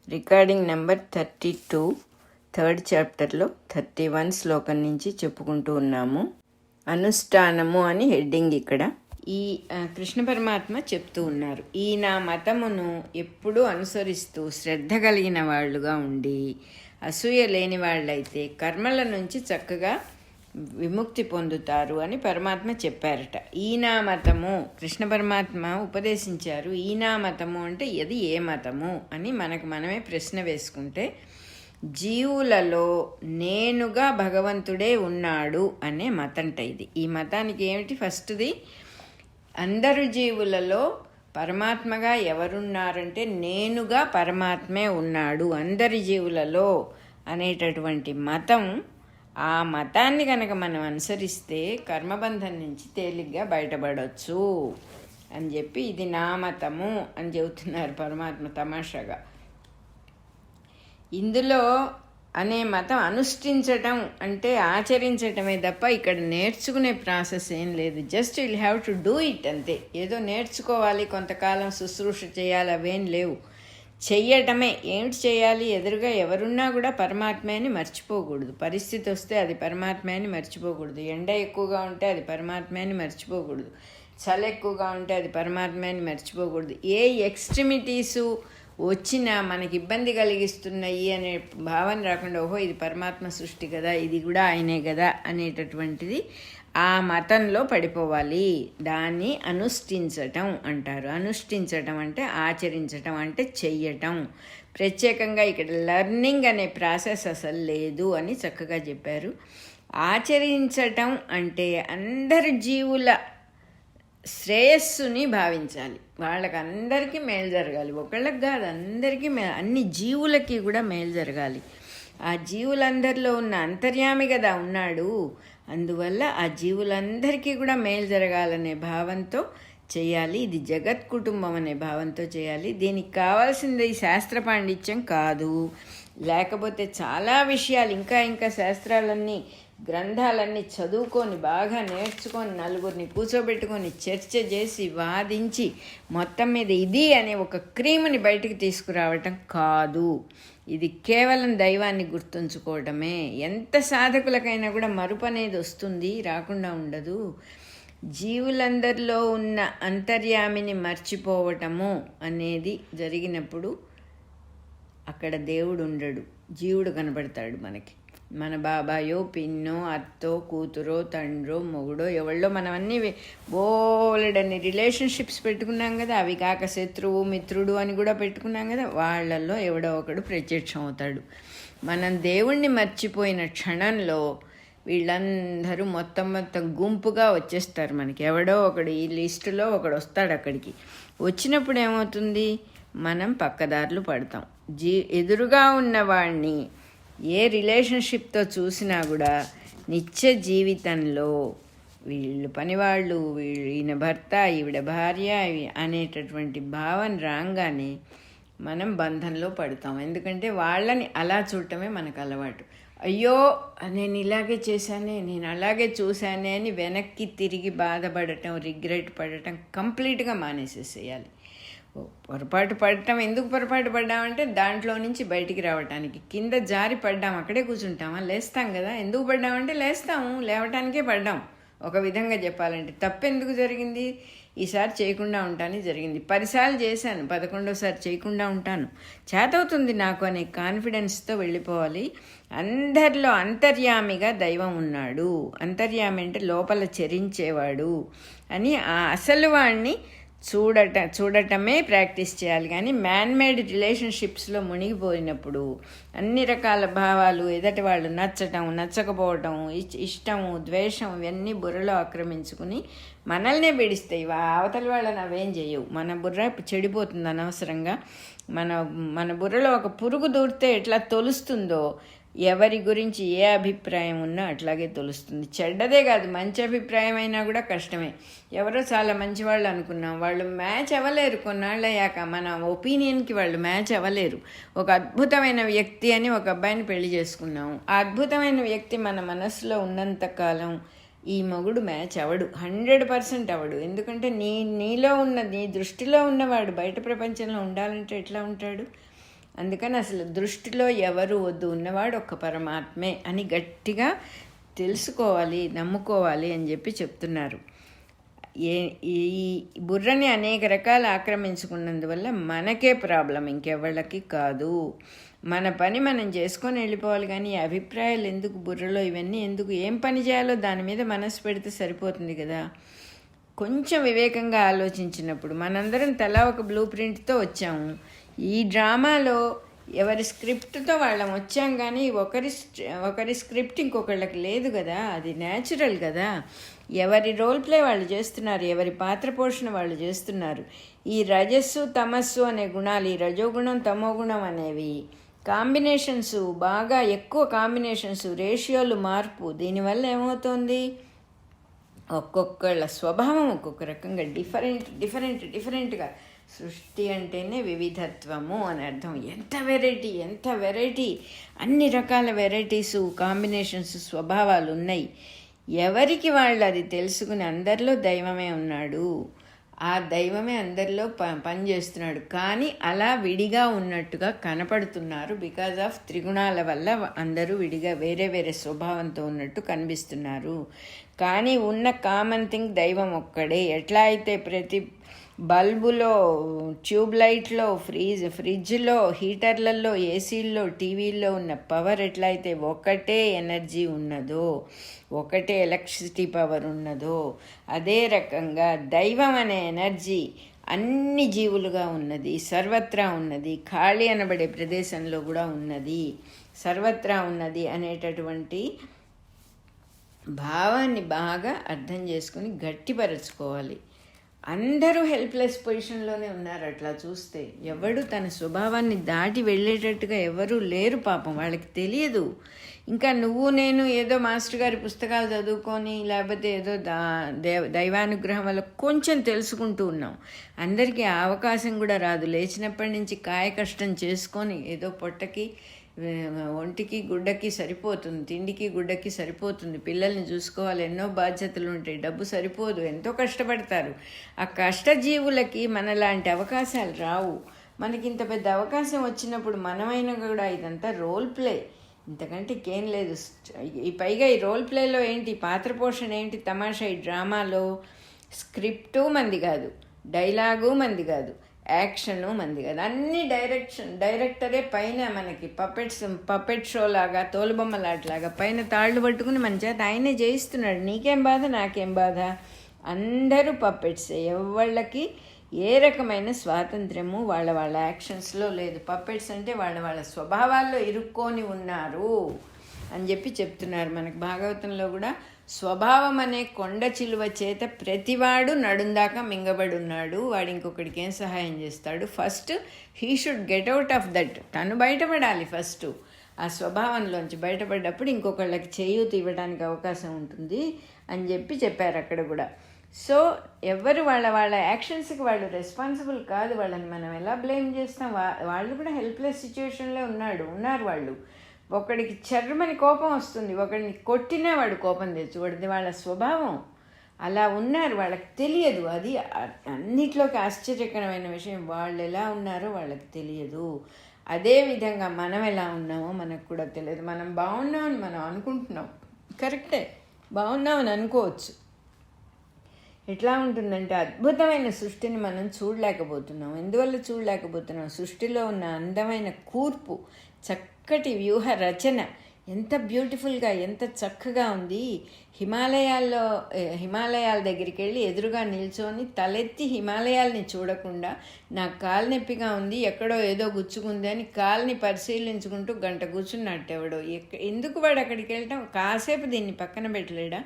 Recording number 32, third చాప్టర్లో 31 శ్లోకం నుంచి చెప్పుకుంటూ ఉన్నాము. అనుష్ఠానము అని హెడ్డింగ్ ఇక్కడ. ఈ కృష్ణ పరమాత్మ చెప్తూ ఉన్నారు, ఈ నా మతమును ఎప్పుడూ అనుసరిస్తూ శ్రద్ధ కలిగిన వాళ్ళుగా ఉండి అసూయ లేని వాళ్ళైతే కర్మల నుంచి చక్కగా విముక్తి పొందుతారు అని పరమాత్మ చెప్పారట. ఈనా మతము కృష్ణ పరమాత్మ ఉపదేశించారు. ఈనా మతము అంటే అది ఏ మతము అని మనకు మనమే ప్రశ్న వేసుకుంటే, జీవులలో నేనుగా భగవంతుడే ఉన్నాడు అనే మతంట ఇది. ఈ మతానికి ఏమిటి? ఫస్ట్ది, అందరు జీవులలో పరమాత్మగా ఎవరున్నారంటే నేనుగా పరమాత్మే ఉన్నాడు అందరి జీవులలో అనేటటువంటి మతం. ఆ మతాన్ని కనుక మనం అనుసరిస్తే కర్మబంధం నుంచి తేలిగ్గా బయటపడవచ్చు అని చెప్పి ఇది నా మతము అని చెబుతున్నారు పరమాత్మ తమాషాగా. ఇందులో అనే మతం అనుష్ఠించటం అంటే ఆచరించటమే తప్ప ఇక్కడ నేర్చుకునే ప్రాసెస్ ఏం లేదు. Just will have to do it అంతే. ఏదో నేర్చుకోవాలి, కొంతకాలం శుశ్రూష చేయాలి, అవేం లేవు. చెయ్యటమే. ఏమిటి చేయాలి? ఎదురుగా ఎవరున్నా కూడా పరమాత్మే అని మర్చిపోకూడదు. పరిస్థితి వస్తే అది పరమాత్మే అని మర్చిపోకూడదు. ఎండ ఎక్కువగా ఉంటే అది పరమాత్మే అని మర్చిపోకూడదు. చలి ఎక్కువగా ఉంటే అది పరమాత్మే అని మర్చిపోకూడదు. ఏ ఎక్స్ట్రిమిటీసు వచ్చినా మనకి ఇబ్బంది కలిగిస్తున్నాయి అనే భావన రాకుండా, ఓహో ఇది పరమాత్మ సృష్టి కదా, ఇది కూడా ఆయనే కదా అనేటటువంటిది ఆ మతంలో పడిపోవాలి. దాన్ని అనుష్ఠించటం అంటారు. అనుష్ఠించటం అంటే ఆచరించటం, అంటే చెయ్యటం. ప్రత్యేకంగా ఇక్కడ లెర్నింగ్ అనే ప్రాసెస్ అసలు లేదు అని చక్కగా చెప్పారు. ఆచరించటం అంటే అందరి జీవుల శ్రేయస్సుని భావించాలి. వాళ్ళకి అందరికీ మేలు జరగాలి. ఒకళ్ళకి కాదు, అందరికీ అన్ని జీవులకి కూడా మేలు జరగాలి. ఆ జీవులందరిలో ఉన్న అంతర్యామి కదా ఉన్నాడు. అందువల్ల ఆ జీవులందరికీ కూడా మేలు జరగాలనే భావంతో చేయాలి. ఇది జగత్ కుటుంబం అనే భావంతో చేయాలి. దీనికి కావాల్సింది శాస్త్ర పాండిత్యం కాదు. లేకపోతే చాలా విషయాలు ఇంకా శాస్త్రాలన్నీ గ్రంథాలన్నీ చదువుకొని బాగా నేర్చుకొని నలుగురిని కూర్చోబెట్టుకొని చర్చ చేసి వాదించి మొత్తం మీద ఇది అనే ఒక క్రీముని బయటికి తీసుకురావటం కాదు. ఇది కేవలం దైవాన్ని గుర్తుంచుకోవటమే. ఎంత సాధకులకైనా కూడా మరుపు అనేది వస్తుంది, రాకుండా ఉండదు. జీవులందరిలో ఉన్న అంతర్యామిని మర్చిపోవటము అనేది జరిగినప్పుడు అక్కడ దేవుడు ఉండడు, జీవుడు కనబడతాడు మనకి. మన బాబాయో, పిన్నో, అత్తో, కూతురో, తండ్రో, మొగుడో, ఎవళ్ళో మనం అన్నీ బోలెడన్ని రిలేషన్షిప్స్ పెట్టుకున్నాం కదా. అవి కాక శత్రువు, మిత్రుడు అని కూడా పెట్టుకున్నాం కదా. వాళ్ళల్లో ఎవడో ఒకడు ప్రత్యక్షం అవుతాడు. మనం దేవుణ్ణి మర్చిపోయిన క్షణంలో వీళ్ళందరూ మొత్తం గుంపుగా వచ్చేస్తారు మనకి. ఎవడో ఒకడు ఈ లిస్టులో ఒకడు వస్తాడు. అక్కడికి వచ్చినప్పుడు ఏమవుతుంది? మనం పక్కదారులు పడతాం. ఎదురుగా ఉన్నవాడిని ఏ రిలేషన్షిప్తో చూసినా కూడా నిత్య జీవితంలో వీళ్ళు పనివాళ్ళు, ఈయన భర్త, ఈవిడ భార్య అనేటటువంటి భావన రాగానే మనం బంధంలో పడతాం. ఎందుకంటే వాళ్ళని అలా చూడటమే మనకు అలవాటు. అయ్యో నేను ఇలాగే చేశానే, నేను అలాగే చూశానే అని వెనక్కి తిరిగి బాధపడటం, రిగ్రెట్ పడటం కంప్లీట్గా మానేసేసేయాలి. పొరపాటు పడటం, ఎందుకు పొరపాటు పడ్డామంటే దాంట్లో నుంచి బయటికి రావటానికి. కింద జారి పడ్డాం, అక్కడే కూర్చుంటామా? లేస్తాం కదా. ఎందుకు పడ్డామంటే లేస్తాము, లేవటానికే పడ్డాం. ఒక విధంగా చెప్పాలంటే తప్పెందుకు జరిగింది? ఈసారి చేయకుండా ఉంటాను జరిగింది. 10 సార్లు చేశాను, 11వ చేయకుండా ఉంటాను, చేతవుతుంది నాకు అనే కాన్ఫిడెన్స్తో వెళ్ళిపోవాలి. అందరిలో అంతర్యామిగా దైవం ఉన్నాడు. అంతర్యామి అంటే లోపల చరించేవాడు అని ఆ అసలు వాడిని చూడటమే ప్రాక్టీస్ చేయాలి. కానీ మ్యాన్మేడ్ రిలేషన్షిప్స్లో మునిగిపోయినప్పుడు అన్ని రకాల భావాలు, ఎదటి వాళ్ళు నచ్చటం, నచ్చకపోవటం, ఇష్టము, ద్వేషం ఇవన్నీ బుర్రలో ఆక్రమించుకుని మనల్నే బిడిస్తాయి. అవతలి వాళ్ళని అవేం చేయవు. మన బుర్ర చెడిపోతుంది అనవసరంగా. మన బుర్రలో ఒక పురుగు దూరితే ఎట్లా తొలుస్తుందో, ఎవరి గురించి ఏ అభిప్రాయం ఉన్నా అట్లాగే తెలుస్తుంది. చెడ్డదే కాదు, మంచి అభిప్రాయం అయినా కూడా కష్టమే. ఎవరో చాలా మంచివాళ్ళు అనుకున్నాం, వాళ్ళు మ్యాచ్ అవ్వలేరు. కొన్నాళ్ళు అయ్యాక మన ఒపీనియన్కి వాళ్ళు మ్యాచ్ అవ్వలేరు. ఒక అద్భుతమైన వ్యక్తి అని ఒక అబ్బాయిని పెళ్లి చేసుకున్నాము. ఆ అద్భుతమైన వ్యక్తి మన మనసులో ఉన్నంతకాలం ఈ మొగుడు మ్యాచ్ అవడు, 100% అవడు. ఎందుకంటే నీలో ఉన్న, నీ దృష్టిలో ఉన్నవాడు బయట ప్రపంచంలో ఉండాలంటే ఎట్లా ఉంటాడు? అందుకని అసలు దృష్టిలో ఎవరు వద్దు, ఉన్నవాడు ఒక్క పరమాత్మే అని గట్టిగా తెలుసుకోవాలి, నమ్ముకోవాలి అని చెప్పి చెప్తున్నారు. ఈ బుర్రని అనేక రకాలు ఆక్రమించుకున్నందువల్ల మనకే ప్రాబ్లం, ఇంకెవళ్ళకి కాదు. మన పని మనం చేసుకొని వెళ్ళిపోవాలి, కానీ ఈ అభిప్రాయాలు ఎందుకు బుర్రలో, ఇవన్నీ ఎందుకు? ఏం పని చేయాలో దాని మీద మనసు పెడితే సరిపోతుంది కదా. కొంచెం వివేకంగా ఆలోచించినప్పుడు మనందరం తలా ఒక బ్లూ ప్రింట్తో వచ్చాము. ఈ డ్రామాలో ఎవరి స్క్రిప్ట్తో వాళ్ళం వచ్చాం, కానీ ఒకరి స్క్రిప్ట్ ఇంకొకళ్ళకి లేదు కదా. అది న్యాచురల్ కదా. ఎవరి రోల్ ప్లే వాళ్ళు చేస్తున్నారు, ఎవరి పాత్ర పోషణ వాళ్ళు చేస్తున్నారు. ఈ రజస్సు తమస్సు అనే గుణాలు, ఈ రజోగుణం తమోగుణం అనేవి కాంబినేషన్స్, బాగా ఎక్కువ కాంబినేషన్స్, రేషియోలు మార్పు. దీనివల్ల ఏమవుతుంది, ఒక్కొక్కళ్ళ స్వభావం ఒక్కొక్క రకంగా డిఫరెంట్గా. సృష్టి అంటేనే వివిధత్వము అని అర్థం. ఎంత వెరైటీ, అన్ని రకాల వెరైటీసు, కాంబినేషన్స్, స్వభావాలు ఉన్నాయి. ఎవరికి వాళ్ళు అది తెలుసుకుని అందరిలో దైవమే ఉన్నాడు, ఆ దైవమే అందరిలో పనిచేస్తున్నాడు, కానీ అలా విడిగా ఉన్నట్టుగా కనపడుతున్నారు. బికాజ్ ఆఫ్ త్రిగుణాల వల్ల అందరూ విడిగా వేరే వేరే స్వభావంతో ఉన్నట్టు కనిపిస్తున్నారు. కానీ ఉన్న కామన్ థింగ్ దైవం ఒక్కడే. ఎట్లా అయితే ప్రతి బల్బులో, ట్యూబ్ లైట్లో, ఫ్రిడ్జ్లో, హీటర్లలో, ఏసీల్లో, టీవీల్లో ఉన్న పవర్ ఎట్లయితే ఒకటే ఎనర్జీ ఉన్నదో, ఒకటే ఎలక్ట్రిసిటీ పవర్ ఉన్నదో, అదే రకంగా దైవం అనే ఎనర్జీ అన్ని జీవులుగా ఉన్నది, సర్వత్రా ఉన్నది. ఖాళీ అనబడే ప్రదేశంలో కూడా ఉన్నది, సర్వత్రా ఉన్నది అనేటటువంటి భావాన్ని బాగా అర్థం చేసుకుని గట్టిపరచుకోవాలి. అందరూ హెల్ప్లెస్ పొజిషన్లోనే ఉన్నారు. అట్లా చూస్తే ఎవడు తన స్వభావాన్ని దాటి వెళ్ళేటట్టుగా ఎవరూ లేరు. పాపం వాళ్ళకి తెలియదు. ఇంకా నువ్వు నేను ఏదో మాస్టర్ గారి పుస్తకాలు చదువుకొని, లేకపోతే ఏదో దైవానుగ్రహం వల్ల కొంచెం తెలుసుకుంటూ ఉన్నాం. అందరికీ ఆ అవకాశం కూడా రాదు. లేచినప్పటి నుంచి కాయ కష్టం చేసుకొని ఏదో పొట్టకి, ఒంటికి, గుడ్డకి సరిపోతుంది, తిండికి గుడ్డకి సరిపోతుంది, పిల్లల్ని చూసుకోవాలి, ఎన్నో బాధ్యతలు ఉంటాయి, డబ్బు సరిపోదు, ఎంతో కష్టపడతారు. ఆ కష్టజీవులకి మనలాంటి అవకాశాలు రావు. మనకి ఇంత పెద్ద అవకాశం వచ్చినప్పుడు మనమైనా కూడా ఇదంతా రోల్ ప్లే, ఇంతకంటే ఇంకేం లేదు. పైగా ఈ రోల్ ప్లేలో ఏంటి, పాత్ర పోషణ ఏంటి, తమాషా. ఈ డ్రామాలో స్క్రిప్టు మంది కాదు, డైలాగు మంది కాదు, యాక్షను మంది కాదు, అన్ని డైరెక్టరే పైన మనకి పపెట్ షో లాగా, తోలుబొమ్మలాట్లాగా పైన తాళ్ళు పట్టుకుని మన చేత ఆయనే చేయిస్తున్నాడు. నీకేం బాధ, నాకేం బాధ, అందరూ పప్పెట్సే. ఎవళ్ళకి ఏ రకమైన స్వాతంత్ర్యము వాళ్ళ యాక్షన్స్లో లేదు. పప్పెట్స్ అంటే వాళ్ళ స్వభావాల్లో ఇరుక్కొని ఉన్నారు అని చెప్పి చెప్తున్నారు. మనకు భాగవతంలో కూడా స్వభావం అనే కొండ చిలువ చేత ప్రతివాడు నడుందాకా మింగబడి ఉన్నాడు, వాడు ఇంకొకడికి ఏం సహాయం చేస్తాడు? First he should get out of that. తను బయటపడాలి ఫస్ట్. ఆ స్వభావంలోంచి బయటపడ్డప్పుడు ఇంకొకళ్ళకి చేయూత ఇవ్వడానికి అవకాశం ఉంటుంది అని చెప్పారు అక్కడ కూడా. సో ఎవరు వాళ్ళ యాక్షన్స్కి వాళ్ళు రెస్పాన్సిబుల్ కాదు. వాళ్ళని మనం ఎలా బ్లేమ్ చేస్తాం? వాళ్ళు కూడా హెల్ప్లెస్ సిచ్యువేషన్లో ఉన్నారు వాళ్ళు. ఒకడికి చర్మని కోపం వస్తుంది, ఒకడిని కొట్టినా వాడు కోపం తెచ్చుకోవద్దు. వాళ్ళ స్వభావం అలా ఉన్నారు, వాళ్ళకి తెలియదు. అది అన్నిట్లోకి ఆశ్చర్యకరమైన విషయం. వాళ్ళు ఎలా ఉన్నారో వాళ్ళకి తెలియదు. అదేవిధంగా మనం ఎలా ఉన్నామో మనకు కూడా తెలియదు. మనం బాగున్నామని మనం అనుకుంటున్నాం, కరెక్టే, బాగున్నామని అనుకోవచ్చు. ఎట్లా ఉంటుందంటే అద్భుతమైన సృష్టిని మనం చూడలేకపోతున్నాం. ఎందువల్ల చూడలేకపోతున్నాం? సృష్టిలో ఉన్న అందమైన కూర్పు, చక్కటి వ్యూహ రచన ఎంత బ్యూటిఫుల్గా, ఎంత చక్కగా ఉంది. హిమాలయాల దగ్గరికి వెళ్ళి ఎదురుగా నిల్చొని తలెత్తి హిమాలయాల్ని చూడకుండా నాకు కాలు నొప్పిగా ఉంది, ఎక్కడో ఏదో గుచ్చుకుంది అని కాల్ని పరిశీలించుకుంటూ గంట కూర్చున్నట్టెవడో. ఎందుకు వాడు అక్కడికి వెళ్ళటం? కాసేపు దీన్ని పక్కన పెట్టలేడా?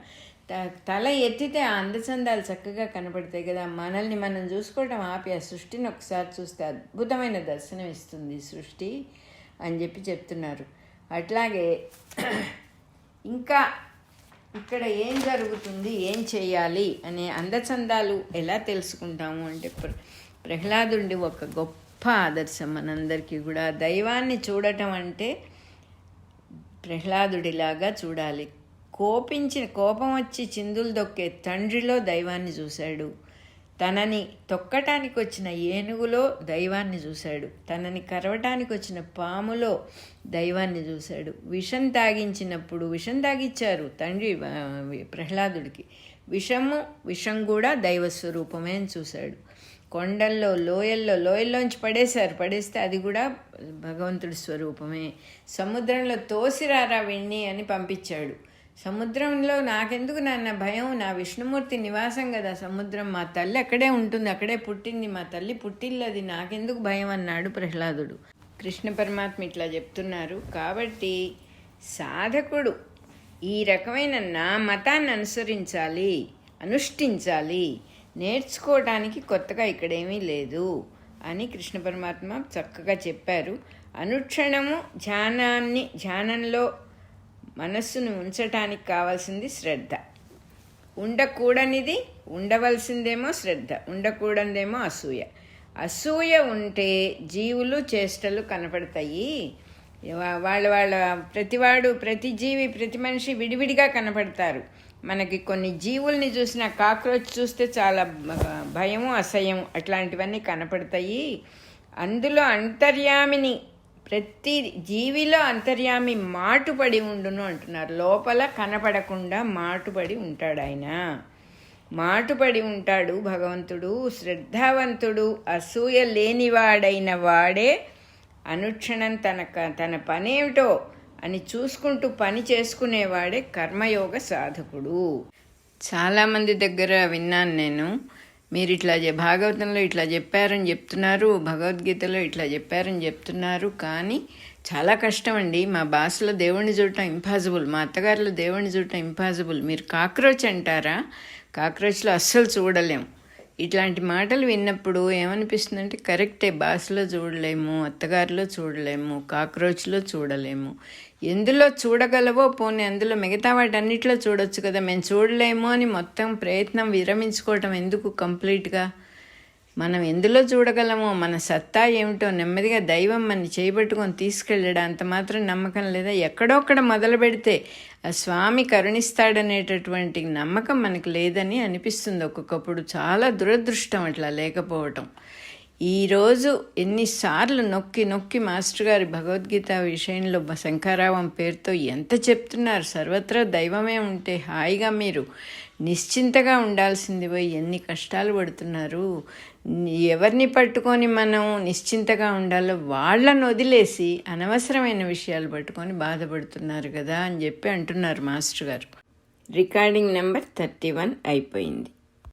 తల ఎత్తితే ఆ అందచందాలు చక్కగా కనపడతాయి కదా. మనల్ని మనం చూసుకోవటం ఆపి ఆ సృష్టిని ఒకసారి చూస్తే అద్భుతమైన దర్శనం ఇస్తుంది సృష్టి అని చెప్పి చెప్తున్నారు. అట్లాగే ఇంకా ఇక్కడ ఏం జరుగుతుంది, ఏం చేయాలి అనే అందచందాలు ఎలా తెలుసుకుంటాము అంటే, ప్రహ్లాదుడి ఒక గొప్ప ఆదర్శం మనందరికీ కూడా. దైవాన్ని చూడటం అంటే ప్రహ్లాదుడిలాగా చూడాలి. కోపం వచ్చి చిందులు దొక్కే తండ్రిలో దైవాన్ని చూశాడు. తనని తొక్కటానికి వచ్చిన ఏనుగులో దైవాన్ని చూశాడు, తనని కరవటానికి వచ్చిన పాములో దైవాన్ని చూశాడు. విషం తాగించారు తండ్రి ప్రహ్లాదుడికి. విషం కూడా దైవస్వరూపమే అని చూశాడు. కొండల్లో లోయల్లోంచి పడేస్తే అది కూడా భగవంతుడి స్వరూపమే. సముద్రంలో తోసిరారా విణ్ణి అని పంపించాడు. సముద్రంలో నాకెందుకు నాన్న భయం, నా విష్ణుమూర్తి నివాసం కదా సముద్రం, మా తల్లి అక్కడే ఉంటుంది, అక్కడే పుట్టింది, మా తల్లి పుట్టిల్లది, నాకెందుకు భయం అన్నాడు ప్రహ్లాదుడు. కృష్ణ పరమాత్మ ఇట్లా చెప్తున్నారు. కాబట్టి సాధకుడు ఈ రకమైన నా మతాన్ని అనుష్ఠించాలి, నేర్చుకోవడానికి కొత్తగా ఇక్కడేమీ లేదు అని కృష్ణ పరమాత్మ చక్కగా చెప్పారు. అనుక్షణము ధ్యానంలో మనస్సును ఉంచటానికి కావాల్సింది శ్రద్ధ. ఉండకూడనిది ఉండవలసిందేమో శ్రద్ధ, ఉండకూడనిదేమో అసూయ ఉంటే జీవులు చేష్టలు కనపడతాయి. ప్రతి జీవి ప్రతి మనిషి విడివిడిగా కనపడతారు. మనకి కొన్ని జీవుల్ని చూసిన కాక్రోచ్ చూస్తే చాలా భయము అసహ్యం అట్లాంటివన్నీ కనపడతాయి. అందులో అంతర్యామిని, ప్రతి జీవిలో అంతర్యామి మాటుపడి ఉండును అంటున్నారు. లోపల కనపడకుండా మాటుపడి ఉంటాడు ఆయన, మాటుపడి ఉంటాడు భగవంతుడు. శ్రద్ధావంతుడు అసూయ లేనివాడైన వాడే అనుక్షణం తన పనేమిటో అని చూసుకుంటూ పని చేసుకునేవాడే కర్మయోగ సాధకుడు. చాలామంది దగ్గర విన్నాను నేను, మీరు భాగవతంలో ఇట్లా చెప్పారని చెప్తున్నారు, భగవద్గీతలో ఇట్లా చెప్పారని చెప్తున్నారు, కానీ చాలా కష్టం అండి. మా భాషలో దేవుణ్ణి చూడటం ఇంపాసిబుల్, మా అత్తగారిలో దేవుణ్ణి చూడటం ఇంపాసిబుల్. మీరు కాక్రోచ్ అంటారా, కాక్రోచ్లో అస్సలు చూడలేం. ఇట్లాంటి మాటలు విన్నప్పుడు ఏమనిపిస్తుందంటే కరెక్టే, భాషలో చూడలేము, అత్తగారిలో చూడలేము, కాక్రోచ్లో చూడలేము. ఎందులో చూడగలవో పోనీ అందులో మిగతా వాటన్నిటిలో చూడొచ్చు కదా. మేము చూడలేము అని మొత్తం ప్రయత్నం విరమించుకోవటం ఎందుకు? కంప్లీట్గా మనం ఎందులో చూడగలమో, మన సత్తా ఏమిటో నెమ్మదిగా దైవం మన చేయబట్టుకొని తీసుకెళ్ళడం అంత మాత్రం నమ్మకం లేదా? ఎక్కడొక్కడ మొదలు పెడితే ఆ స్వామి కరుణిస్తాడనేటటువంటి నమ్మకం మనకు లేదని అనిపిస్తుంది ఒక్కొక్కప్పుడు. చాలా దురదృష్టం అట్లా లేకపోవటం. ఈరోజు ఎన్నిసార్లు నొక్కి మాస్టర్ గారి భగవద్గీత విషయంలో శంకరావం పేరుతో ఎంత చెప్తున్నారు. సర్వత్రా దైవమే ఉంటే హాయిగా మీరు నిశ్చింతగా ఉండాల్సింది పోయి ఎన్ని కష్టాలు పడుతున్నారు. ఎవరిని పట్టుకొని మనం నిశ్చింతగా ఉండాలో వాళ్ళని వదిలేసి అనవసరమైన విషయాలు పట్టుకొని బాధపడుతున్నారు కదా అని చెప్పి అంటున్నారు మాస్టర్ గారు. రికార్డింగ్ నెంబర్ 31 అయిపోయింది.